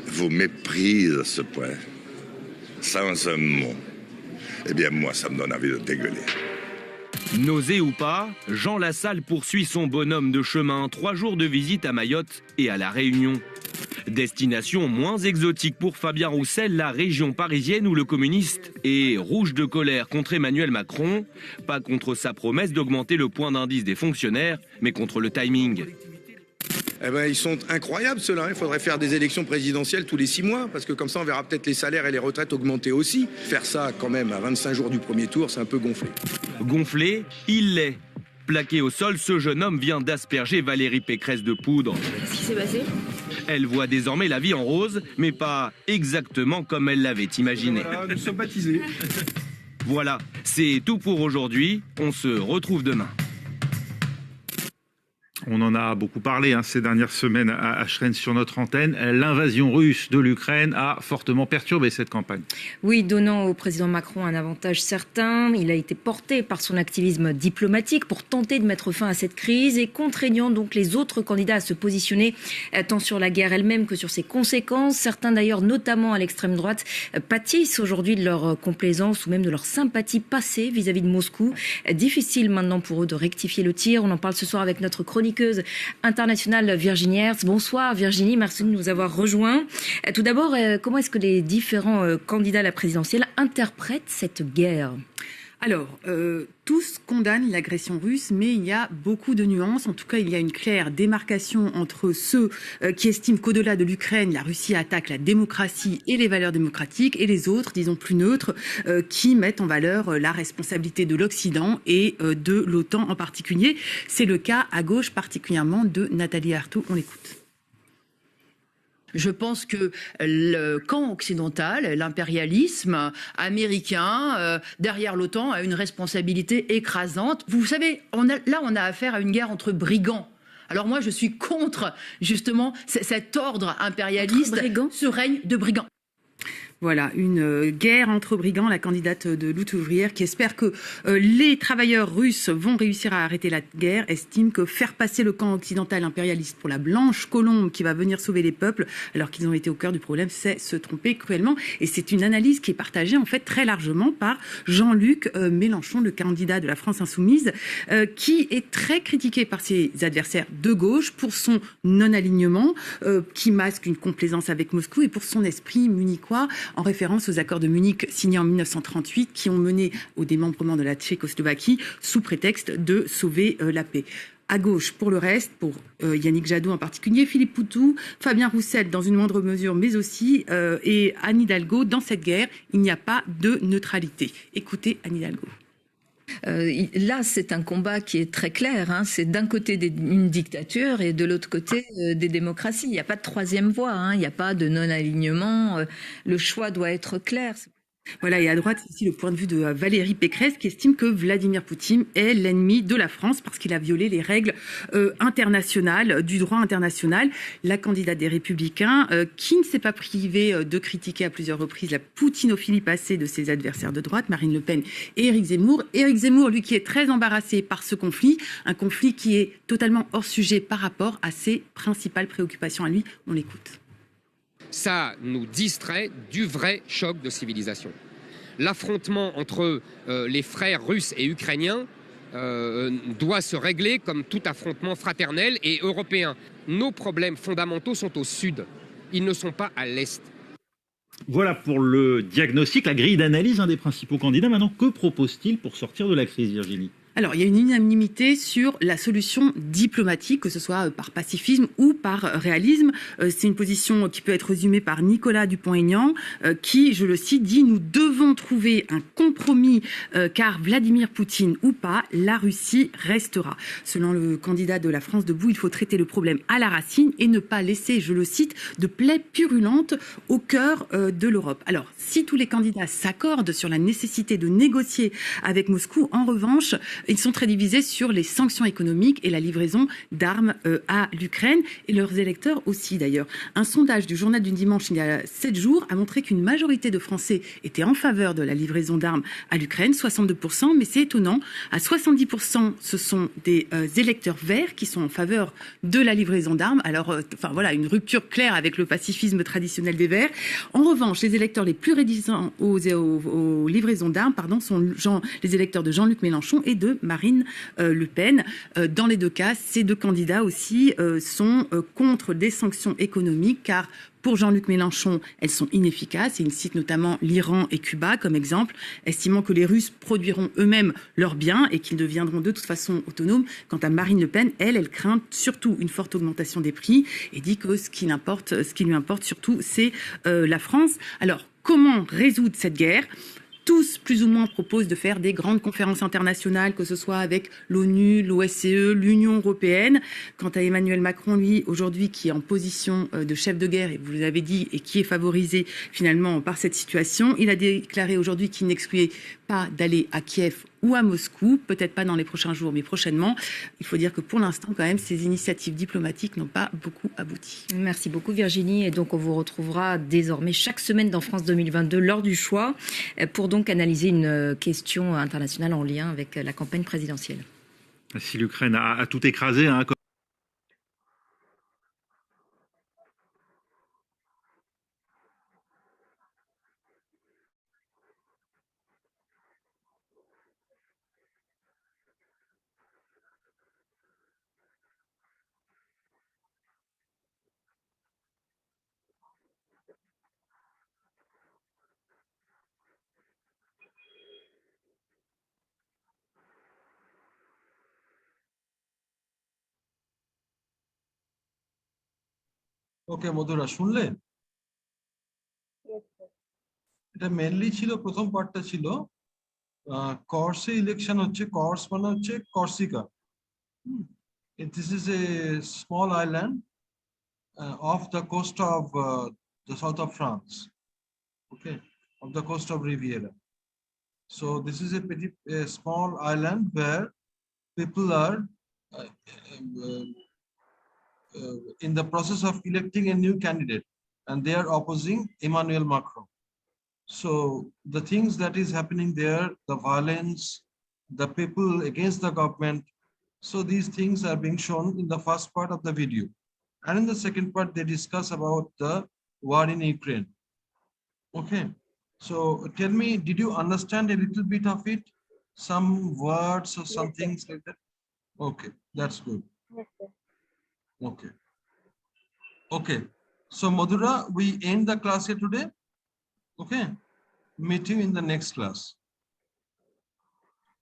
vous méprise à ce point, sans un mot, eh bien moi ça me donne envie de dégueuler. Nausé ou pas, Jean Lassalle poursuit son bonhomme de chemin. 3 jours de visite à Mayotte et à La Réunion. Destination moins exotique pour Fabien Roussel, la région parisienne où le communiste est rouge de colère contre Emmanuel Macron. Pas contre sa promesse d'augmenter le point d'indice des fonctionnaires, mais contre le timing. Eh ben, ils sont incroyables ceux-là. Il faudrait faire des élections présidentielles tous les 6 mois, parce que comme ça on verra peut-être les salaires et les retraites augmenter aussi. Faire ça quand même à 25 jours du premier tour, c'est un peu gonflé. Gonflé, il l'est. Plaqué au sol, ce jeune homme vient d'asperger Valérie Pécresse de poudre. Qu'est-ce qui s'est passé? Elle voit désormais la vie en rose, mais pas exactement comme elle l'avait imaginé. Nous sommes baptisés. Voilà, c'est tout pour aujourd'hui. On se retrouve demain. On en a beaucoup parlé ces dernières semaines à Shrine sur notre antenne. L'invasion russe de l'Ukraine a fortement perturbé cette campagne. Oui, donnant au président Macron un avantage certain. Il a été porté par son activisme diplomatique pour tenter de mettre fin à cette crise et contraignant donc les autres candidats à se positionner tant sur la guerre elle-même que sur ses conséquences. Certains d'ailleurs, notamment à l'extrême droite, pâtissent aujourd'hui de leur complaisance ou même de leur sympathie passée vis-à-vis de Moscou. Difficile maintenant pour eux de rectifier le tir. On en parle ce soir avec notre chroniqueuse internationale Virginie Hertz. Bonsoir Virginie, merci de nous avoir rejoints. Tout d'abord, comment est-ce que les différents candidats à la présidentielle interprètent cette guerre ? Alors, tous condamnent l'agression russe, mais il y a beaucoup de nuances. En tout cas, il y a une claire démarcation entre ceux qui estiment qu'au-delà de l'Ukraine, la Russie attaque la démocratie et les valeurs démocratiques, et les autres, disons plus neutres, qui mettent en valeur la responsabilité de l'Occident et de l'OTAN en particulier. C'est le cas à gauche, particulièrement de Nathalie Arthaud. On l'écoute. Je pense que le camp occidental, l'impérialisme américain, derrière l'OTAN, a une responsabilité écrasante. Vous savez, on a affaire à une guerre entre brigands. Alors moi, je suis contre, justement, cet ordre impérialiste, ce règne de brigands. Voilà, une guerre entre brigands, la candidate de Lutte ouvrière qui espère que les travailleurs russes vont réussir à arrêter la guerre, estime que faire passer le camp occidental impérialiste pour la blanche colombe qui va venir sauver les peuples alors qu'ils ont été au cœur du problème, c'est se tromper cruellement. Et c'est une analyse qui est partagée en fait très largement par Jean-Luc Mélenchon, le candidat de la France insoumise, qui est très critiqué par ses adversaires de gauche pour son non-alignement, qui masque une complaisance avec Moscou et pour son esprit munichois, en référence aux accords de Munich signés en 1938 qui ont mené au démembrement de la Tchécoslovaquie sous prétexte de sauver la paix. À gauche, pour le reste, pour Yannick Jadot en particulier, Philippe Poutou, Fabien Roussel dans une moindre mesure, mais aussi et Anne Hidalgo, dans cette guerre, il n'y a pas de neutralité. Écoutez Anne Hidalgo. Là, c'est un combat qui est très clair. C'est d'un côté une dictature et de l'autre côté des démocraties. Il n'y a pas de troisième voie, il n'y a pas de non-alignement. Le choix doit être clair. Voilà, et à droite, c'est aussi le point de vue de Valérie Pécresse qui estime que Vladimir Poutine est l'ennemi de la France parce qu'il a violé les règles internationales, du droit international. La candidate des Républicains, qui ne s'est pas privée de critiquer à plusieurs reprises la poutinophilie passée de ses adversaires de droite, Marine Le Pen et Éric Zemmour. Éric Zemmour, lui, qui est très embarrassé par ce conflit, un conflit qui est totalement hors sujet par rapport à ses principales préoccupations à lui. On l'écoute. Ça nous distrait du vrai choc de civilisation. L'affrontement entre les frères russes et ukrainiens doit se régler comme tout affrontement fraternel et européen. Nos problèmes fondamentaux sont au sud, ils ne sont pas à l'est. Voilà pour le diagnostic, la grille d'analyse des principaux candidats. Maintenant, que propose-t-il pour sortir de la crise, Virginie? Alors, il y a une unanimité sur la solution diplomatique, que ce soit par pacifisme ou par réalisme. C'est une position qui peut être résumée par Nicolas Dupont-Aignan, qui, je le cite, dit « Nous devons trouver un compromis, car Vladimir Poutine ou pas, la Russie restera ». Selon le candidat de la France debout, il faut traiter le problème à la racine et ne pas laisser, je le cite, de plaies purulentes au cœur de l'Europe. Alors, si tous les candidats s'accordent sur la nécessité de négocier avec Moscou, en revanche, ils sont très divisés sur les sanctions économiques et la livraison d'armes à l'Ukraine, et leurs électeurs aussi d'ailleurs. Un sondage du journal du dimanche il y a 7 jours a montré qu'une majorité de Français étaient en faveur de la livraison d'armes à l'Ukraine, 62%, mais c'est étonnant, à 70% ce sont des électeurs verts qui sont en faveur de la livraison d'armes. Alors, enfin voilà, une rupture claire avec le pacifisme traditionnel des Verts. En revanche, les électeurs les plus réticents aux livraisons d'armes, sont les électeurs de Jean-Luc Mélenchon et de Marine Le Pen. Dans les deux cas, ces deux candidats aussi sont contre des sanctions économiques, car pour Jean-Luc Mélenchon, elles sont inefficaces, et il cite notamment l'Iran et Cuba comme exemple, estimant que les Russes produiront eux-mêmes leurs biens et qu'ils deviendront de toute façon autonomes. Quant à Marine Le Pen, elle craint surtout une forte augmentation des prix et dit que ce qui lui importe surtout, c'est la France. Alors, comment résoudre cette guerre ? Tous, plus ou moins, proposent de faire des grandes conférences internationales, que ce soit avec l'ONU, l'OSCE, l'Union européenne. Quant à Emmanuel Macron, lui, aujourd'hui, qui est en position de chef de guerre, et vous l'avez dit, et qui est favorisé finalement par cette situation, il a déclaré aujourd'hui qu'il n'excluait pas d'aller à Kiev ou à Moscou, peut-être pas dans les prochains jours, mais prochainement. Il faut dire que pour l'instant, quand même, ces initiatives diplomatiques n'ont pas beaucoup abouti. Merci beaucoup Virginie, et donc on vous retrouvera désormais chaque semaine dans France 2022 lors du choix pour donc analyser une question internationale en lien avec la campagne présidentielle. Si l'Ukraine a tout écrasé, ওকে মধুরা, শুনলে? Yes, sir. এটা mainly ছিল, প্রথম পার্টটা ছিল কর্সে election হচ্ছে। কর্স মানে হচ্ছে Corsica. This is a small island off the coast of the south of France, okay, of the coast of Riviera. So this is a pretty small island where people are in the process of electing a new candidate, and they are opposing Emmanuel Macron. So the things that is happening there, the violence, the people against the government, so these things are being shown in the first part of the video. And in the second part, they discuss about the war in Ukraine. Okay, so tell me, did you understand a little bit of it? Some words or some things like that? Okay, that's good. Yes, sir. Okay. Okay. So Madhura, we end the class here today. Okay. Meet you in the next class.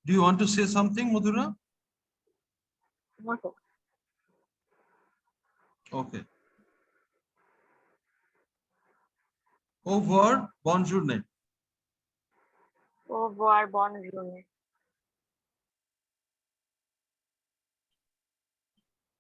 Do you want to say something, Madhura? No, sir. Okay. Au revoir, bonne journée. Au revoir, bonne journée.